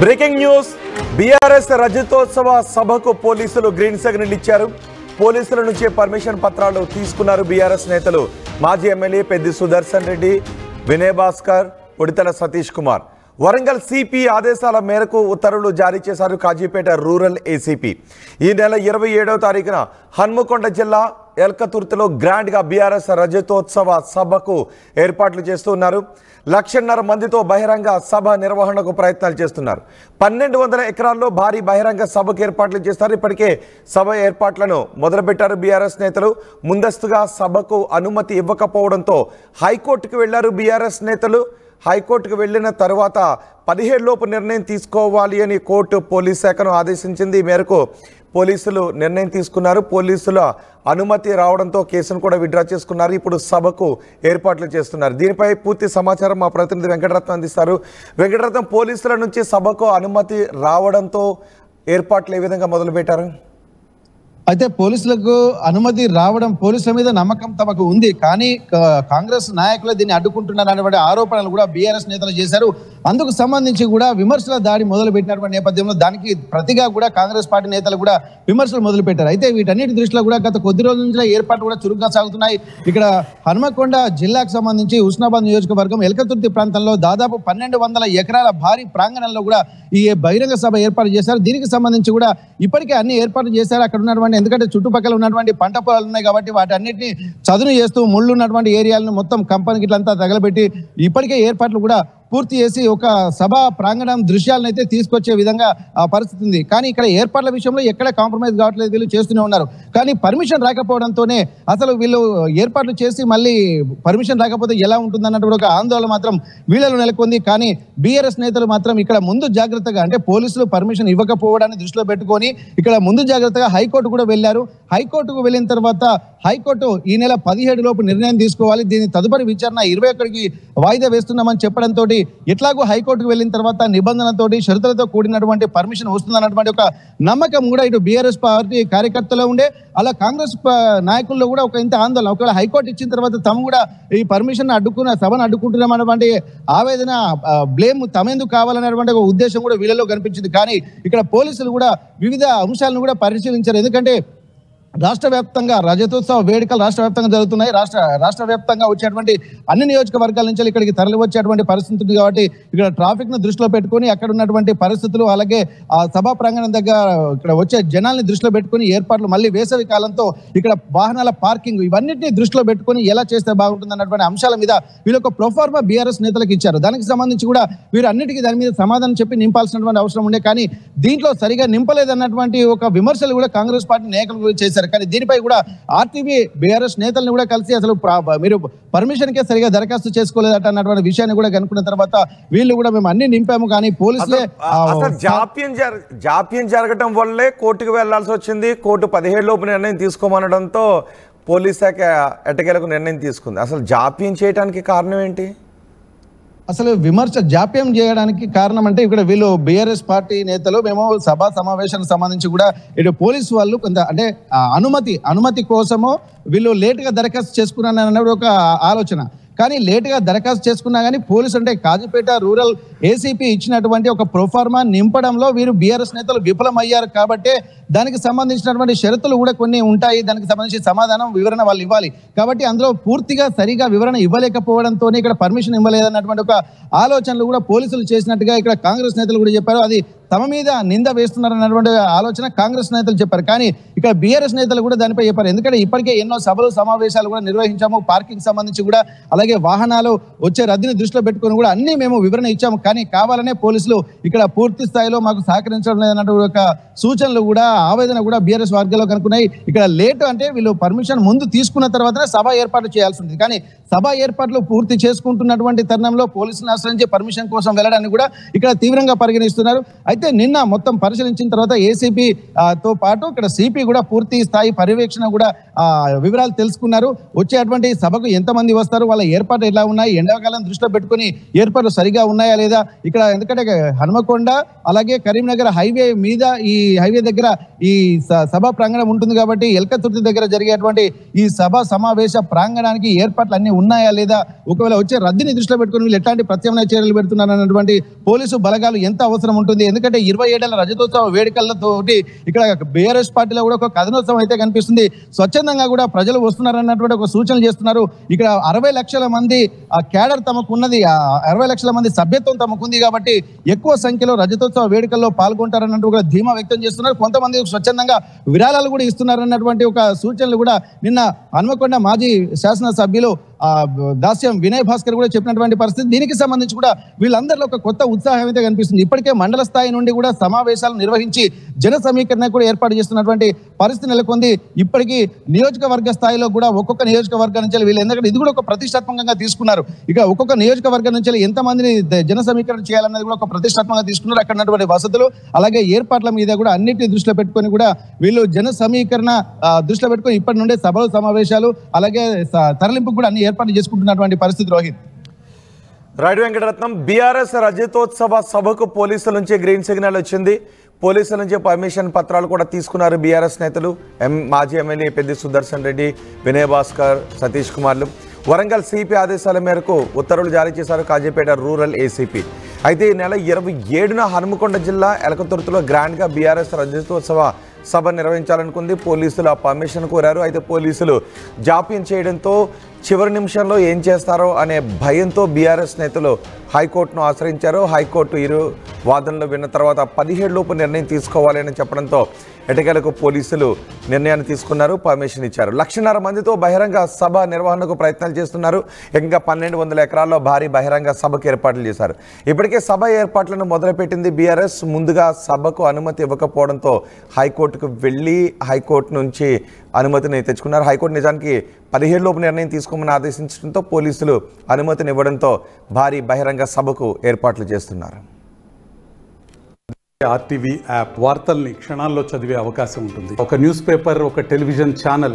Breaking news BRS రజతోత్సవ సభకు పోలీసులు green signal ఇచ్చారు. పోలీసుల నుంచి పర్మిషన్ పత్రాలు తీసుకున్నారు బీఆర్ఎస్ నేతలు. మాజీ ఎమ్మెల్యే పెద్ది సుదర్శన్ రెడ్డి, వినయ్ భాస్కర్, ఉడితల సతీష్ కుమార్. వరంగల్ సిపి ఆదేశాల మేరకు ఉత్తర్వులు జారీ చేశారు కాజీపేట రూరల్ ఏసీపీ. ఈ నెల 27వ తారీఖున హన్మకొండ జిల్లా ఎల్కతుర్తిలో గ్రాండ్గా బీఆర్ఎస్ రజతోత్సవ సభకు ఏర్పాట్లు చేస్తున్నారు. 1,50,000 మందితో బహిరంగ సభ నిర్వహణకు ప్రయత్నాలు చేస్తున్నారు. 1,200 ఎకరాల్లో భారీ బహిరంగ సభకు ఏర్పాట్లు చేస్తారు. ఇప్పటికే సభ ఏర్పాట్లను మొదలుపెట్టారు బీఆర్ఎస్ నేతలు. ముందస్తుగా సభకు అనుమతి ఇవ్వకపోవడంతో హైకోర్టుకు వెళ్లారు బీఆర్ఎస్ నేతలు. హైకోర్టుకు వెళ్లిన తర్వాత 17 లోపు నిర్ణయం తీసుకోవాలి అని కోర్టు పోలీస్ శాఖను ఆదేశించింది. ఈ మేరకు పోలీసులు నిర్ణయం తీసుకున్నారు. పోలీసుల అనుమతి రావడంతో కేసును కూడా విత్డ్రా చేసుకున్నారు. ఇప్పుడు సభకు ఏర్పాట్లు చేస్తున్నారు. దీనిపై పూర్తి సమాచారం మా ప్రతినిధి వెంకటరత్నం అందిస్తారు. వెంకటరత్నం, పోలీసుల నుంచి సభకు అనుమతి రావడంతో ఏర్పాట్లు ఏ విధంగా మొదలుపెట్టారు? అయితే పోలీసులకు అనుమతి రావడం, పోలీసుల మీద నమ్మకం తమకు ఉంది, కానీ కాంగ్రెస్ నాయకులు దీన్ని అడ్డుకుంటున్నారు అనేటువంటి ఆరోపణలు కూడా బీఆర్ఎస్ నేతలు చేశారు. అందుకు సంబంధించి కూడా విమర్శల దాడి మొదలు పెట్టినటువంటి నేపథ్యంలో దానికి ప్రతిగా కూడా కాంగ్రెస్ పార్టీ నేతలు కూడా విమర్శలు మొదలు పెట్టారు. అయితే వీటన్నిటి దృష్టిలో కూడా గత కొద్ది రోజుల నుంచి ఏర్పాట్లు కూడా చురుగ్గా సాగుతున్నాయి. ఇక్కడ హన్మకొండ జిల్లాకు సంబంధించి హుస్నాబాద్ నియోజకవర్గం ఎల్కతుర్తి ప్రాంతంలో దాదాపు 1,200 ఎకరాల భారీ ప్రాంగణంలో కూడా ఈ బహిరంగ సభ ఏర్పాటు చేశారు. దీనికి సంబంధించి కూడా ఇప్పటికే అన్ని ఏర్పాట్లు చేశారు. అక్కడ ఉన్నటువంటి, ఎందుకంటే చుట్టుపక్కల ఉన్నటువంటి పంట పొలాలు ఉన్నాయి కాబట్టి వాటి అన్నింటినీ చదును చేస్తూ ముళ్ళు ఉన్నటువంటి ఏరియాలను మొత్తం కంపెనీకి ఇట్లంతా తగలబెట్టి ఇప్పటికే ఏర్పాట్లు కూడా పూర్తి చేసి ఒక సభ ప్రాంగణం దృశ్యాలను అయితే తీసుకొచ్చే విధంగా ఆ పరిస్థితి ఉంది. కానీ ఇక్కడ ఏర్పాట్ల విషయంలో ఎక్కడ కాంప్రమైజ్ కావట్లేదు, వీళ్ళు చేస్తూనే ఉన్నారు. కానీ పర్మిషన్ రాకపోవడంతోనే అసలు వీళ్ళు ఏర్పాట్లు చేసి మళ్ళీ పర్మిషన్ రాకపోతే ఎలా ఉంటుందన్నటువంటి ఒక ఆందోళన మాత్రం వీళ్ళలో నెలకొంది. కానీ బీఆర్ఎస్ నేతలు మాత్రం ఇక్కడ ముందు జాగ్రత్తగా, అంటే పోలీసులు పర్మిషన్ ఇవ్వకపోవడాన్ని దృష్టిలో పెట్టుకొని ఇక్కడ ముందు జాగ్రత్తగా హైకోర్టు కూడా వెళ్ళారు. హైకోర్టుకు వెళ్ళిన తర్వాత హైకోర్టు ఈ నెల 17 లోపు నిర్ణయం తీసుకోవాలి, దీని తదుపరి విచారణ 21కి వాయిదా వేస్తున్నామని చెప్పడంతో ఎట్లాగో హైకోర్టుకు వెళ్ళిన తర్వాత నిబంధనలతోటి షరతులతో కూడినటువంటి పర్మిషన్ వస్తుందన్నటువంటి ఒక నమ్మకం కూడా ఇటు బీఆర్ఎస్ పార్టీ కార్యకర్తలో ఉండే, అలా కాంగ్రెస్ నాయకుల్లో కూడా ఒక ఇంత ఆందోళన. ఒకవేళ హైకోర్టు ఇచ్చిన తర్వాత తాము కూడా ఈ పర్మిషన్ సభను అడ్డుకుంటున్నాం అన్నటువంటి ఆవేదన, బ్లేమ్ తమెందుకు కావాలనేటువంటి ఒక ఉద్దేశం కూడా వీళ్ళలో కనిపించింది. కానీ ఇక్కడ పోలీసులు కూడా వివిధ అంశాలను కూడా పరిశీలించారు. ఎందుకంటే రాష్ట్ర వ్యాప్తంగా రజతోత్సవ వేడుకలు రాష్ట్ర వ్యాప్తంగా జరుగుతున్నాయి. రాష్ట్ర వ్యాప్తంగా వచ్చేటువంటి అన్ని నియోజకవర్గాల నుంచి ఇక్కడికి తరలి వచ్చేటువంటి పరిస్థితి ఉంది. కాబట్టి ఇక్కడ ట్రాఫిక్ ను దృష్టిలో పెట్టుకుని అక్కడ ఉన్నటువంటి పరిస్థితులు, అలాగే ఆ సభా ప్రాంగణం దగ్గర ఇక్కడ వచ్చే జనాల్ని దృష్టిలో పెట్టుకుని ఏర్పాట్లు, మళ్ళీ వేసవి కాలంతో ఇక్కడ వాహనాల పార్కింగ్, ఇవన్నిటిని దృష్టిలో పెట్టుకుని ఎలా చేస్తే బాగుంటుంది అన్నటువంటి అంశాల మీద వీళ్ళు ఒక ప్రొఫార్మా బీఆర్ఎస్ నేతలకు ఇచ్చారు. దానికి సంబంధించి కూడా వీరు అన్నిటికీ దాని మీద సమాధానం చెప్పి నింపాల్సినటువంటి అవసరం ఉండే, కానీ దీంట్లో సరిగా నింపలేదన్నటువంటి ఒక విమర్శలు కూడా కాంగ్రెస్ పార్టీ నాయకులు చేశారు. కానీ దీనిపై కూడా ఆర్టీవీ బీఆర్ఎస్ నేతలను కూడా కలిసి అసలు మీరు పర్మిషన్ కే సరిగా దరఖాస్తు చేసుకోలేదట అన్నటువంటి విషయాన్ని కూడా కనుక్కున్న తర్వాత వీళ్ళు కూడా మేము అన్ని నింపాము, కానీ పోలీసులే జాప్యం జరగడం వల్లే కోర్టుకు వెళ్లాల్సి వచ్చింది. కోర్టు 17 లోపు నిర్ణయం తీసుకోమనడంతో పోలీస్ శాఖ ఎట్టకేలకు నిర్ణయం తీసుకుంది. అసలు జాప్యం చేయడానికి కారణం ఏంటి? అసలు విమర్శ జాప్యం చేయడానికి కారణం అంటే ఇక్కడ వీళ్ళు బీఆర్ఎస్ పార్టీ నేతలు మేము సభా సమావేశానికి సంబంధించి కూడా ఇటు పోలీసు వాళ్ళు కొంత, అంటే అనుమతి కోసము వీళ్ళు లేటుగా దరఖాస్తు చేసుకున్నారన్న ఒక ఆలోచన. కానీ లేటుగా దరఖాస్తు చేసుకున్నా కానీ పోలీసు, అంటే కాజీపేట రూరల్ ఏసీపీ ఇచ్చినటువంటి ఒక ప్రొఫార్మా నింపడంలో వీరు బీఆర్ఎస్ నేతలు విఫలమయ్యారు. కాబట్టి దానికి సంబంధించినటువంటి షరతులు కూడా కొన్ని ఉంటాయి, దానికి సంబంధించి సమాధానం, వివరణ వాళ్ళు ఇవ్వాలి. కాబట్టి అందులో పూర్తిగా సరిగా వివరణ ఇవ్వలేకపోవడంతో ఇక్కడ పర్మిషన్ ఇవ్వలేదన్నటువంటి ఒక ఆలోచనలు కూడా పోలీసులు చేసినట్టుగా ఇక్కడ కాంగ్రెస్ నేతలు కూడా చెప్పారు. అది తమ మీద నింద వేస్తున్నారన్నటువంటి ఆలోచన కాంగ్రెస్ నేతలు చెప్పారు. కానీ ఇక్కడ బీఆర్ఎస్ నేతలు కూడా దానిపై చెప్పారు. ఎందుకంటే ఇప్పటికే ఎన్నో సభలు సమావేశాలు కూడా నిర్వహించాము, పార్కింగ్ సంబంధించి కూడా, అలాగే వాహనాలు వచ్చే రద్దీని దృష్టిలో పెట్టుకుని కూడా అన్ని మేము వివరణ ఇచ్చాము. కానీ కావాలనే పోలీసులు ఇక్కడ పూర్తి స్థాయిలో మాకు సహకరించడం లేదన్నటువంటి ఒక సూచనలు కూడా, ఆవేదన కూడా బీఆర్ఎస్ వర్గాల్లో కనుక్కున్నాయి. ఇక్కడ లేటు అంటే వీళ్ళు పర్మిషన్ ముందు తీసుకున్న తర్వాతనే సభ ఏర్పాటు చేయాల్సి ఉంది. కానీ సభ ఏర్పాట్లు పూర్తి చేసుకుంటున్నటువంటి తరుణంలో పోలీసులను ఆశ్రయించి పర్మిషన్ కోసం వెళ్ళడాన్ని కూడా ఇక్కడ తీవ్రంగా పరిగణిస్తున్నారు. అయితే అయితే నిన్న మొత్తం పరిశీలించిన తర్వాత ఏసీపీ తో పాటు ఇక్కడ సిపి కూడా పూర్తి స్థాయి పర్యవేక్షణ కూడా వివరాలు తెలుసుకున్నారు. వచ్చేటువంటి సభకు ఎంతమంది వస్తారు, వాళ్ళ ఏర్పాట్లు ఎలా ఉన్నాయి, ఎండాకాలం దృష్టిలో పెట్టుకుని ఏర్పాట్లు సరిగా ఉన్నాయా లేదా, ఇక్కడ ఎందుకంటే హనుమకొండ అలాగే కరీంనగర్ హైవే మీద ఈ హైవే దగ్గర ఈ సభా ప్రాంగణం ఉంటుంది కాబట్టి ఎల్కతుర్తి దగ్గర జరిగేటువంటి ఈ సభా సమావేశ ప్రాంగణానికి ఏర్పాట్లు అన్ని ఉన్నాయా లేదా, ఒకవేళ వచ్చే రద్దీని దృష్టిలో పెట్టుకుని వీళ్ళు ఎట్లాంటి ప్రత్యామ్నాయ చర్యలు పెడుతున్నారు అన్నటువంటి పోలీసు బలగాలు ఎంత అవసరం ఉంటుంది. ఎందుకంటే 27 ఏళ్ల రజతోత్సవ వేడుకలతోటి ఇక్కడ బీఆర్ఎస్ పార్టీలో కూడా ఒక కథనోత్సవం అయితే కనిపిస్తుంది. స్వచ్ఛందంగా కూడా ప్రజలు వస్తున్నారన్నటువంటి ఒక సూచనలు చేస్తున్నారు. ఇక్కడ 60 లక్షల మంది క్యాడర్ తమకు ఉన్నది, 60 లక్షల మంది సభ్యత్వం తమకు ఉంది కాబట్టి ఎక్కువ సంఖ్యలో రజతోత్సవ వేడుకల్లో పాల్గొంటారన్నట్టు ఒక ధీమా వ్యక్తం చేస్తున్నారు. కొంతమంది స్వచ్ఛందంగా విరాళాలు కూడా ఇస్తున్నారన్నటువంటి ఒక సూచనలు కూడా నిన్న హన్మకొండ మాజీ శాసనసభ్యులు దాస్యం వినయ్ భాస్కర్ కూడా చెప్పినటువంటి పరిస్థితి. దీనికి సంబంధించి కూడా వీళ్ళందరిలో ఒక కొత్త ఉత్సాహం అయితే కనిపిస్తుంది. ఇప్పటికే మండల స్థాయి నుండి కూడా సమావేశాలు నిర్వహించి జన సమీకరణ కూడా ఏర్పాటు చేస్తున్నటువంటి పరిస్థితి నెలకొంది. ఇప్పటికీ నియోజకవర్గ స్థాయిలో కూడా ఒక్కొక్క నియోజకవర్గం నుంచి వీళ్ళు, ఎందుకంటే ఇది కూడా ఒక ప్రతిష్టాత్మకంగా తీసుకున్నారు. ఇక ఒక్కొక్క నియోజకవర్గం నుంచి ఎంతమందిని జన సమీకరణ చేయాలన్నది కూడా ఒక ప్రతిష్టాత్మకంగా తీసుకున్నారు. అక్కడ ఉన్నటువంటి వసతులు అలాగే ఏర్పాట్ల మీద కూడా అన్నిటిని దృష్టిలో పెట్టుకొని కూడా వీళ్ళు జన సమీకరణ దృష్టిలో పెట్టుకొని ఇప్పటి నుండే సభలు సమావేశాలు అలాగే తరలింపు కూడా అన్ని ఏర్పాటు చేసుకుంటున్నటువంటి పరిస్థితి. రోహిత్ రైట్ వెంకటరత్నం, బీఆర్ఎస్ రజతోత్సవ సభకు పోలీసుల నుంచి గ్రీన్ సిగ్నల్ వచ్చింది. పోలీసుల నుంచి పర్మిషన్ పత్రాలు కూడా తీసుకున్నారు బీఆర్ఎస్ నేతలు. మాజీ ఎమ్మెల్యే పెద్ది సుదర్శన్ రెడ్డి, వినయ్ భాస్కర్, సతీష్ కుమార్లు. వరంగల్ సిపి ఆదేశాల మేరకు ఉత్తర్వులు జారీ చేశారు కాజీపేట రూరల్ ఏసీపీ. అయితే ఈ నెల 27న హనుమకొండ జిల్లా ఎలకతుర్తిలో గ్రాండ్గా బీఆర్ఎస్ రజతోత్సవ సభ నిర్వహించాలనుకుంది. పోలీసులు ఆ పర్మిషన్ కోరారు. అయితే పోలీసులు జాప్యం చేయడంతో చివరి నిమిషంలో ఏం చేస్తారో అనే భయంతో బీఆర్ఎస్ నేతలు హైకోర్టును ఆశ్రయించారు. హైకోర్టు ఇరు వాదనలు విన్న తర్వాత 17 లోపు నిర్ణయం తీసుకోవాలి అని చెప్పడంతో ఎటకేలకు పోలీసులు నిర్ణయాన్ని తీసుకున్నారు, పర్మిషన్ ఇచ్చారు. 1,50,000 మందితో బహిరంగ సభ నిర్వహణకు ప్రయత్నాలు చేస్తున్నారు. ఇంకా 1,200 ఎకరాల్లో భారీ బహిరంగ సభకు ఏర్పాట్లు చేశారు. ఇప్పటికే సభ ఏర్పాట్లను మొదలుపెట్టింది బీఆర్ఎస్. ముందుగా సభకు అనుమతి ఇవ్వకపోవడంతో హైకోర్టుకు వెళ్ళి హైకోర్టు నుంచి అనుమతిని తెచ్చుకున్నారు. హైకోర్టు నిజానికి 17 లోపు నిర్ణయం తీసుకోమని ఆదేశించడంతో పోలీసులు అనుమతిని ఇవ్వడంతో భారీ బహిరంగ సభకు ఏర్పాట్లు చేస్తున్నారు. ఆర్టీవీ యాప్ వార్తల్ని క్షణాల్లో చదివే అవకాశం ఉంటుంది. ఒక న్యూస్ పేపర్, ఒక టెలివిజన్ ఛానల్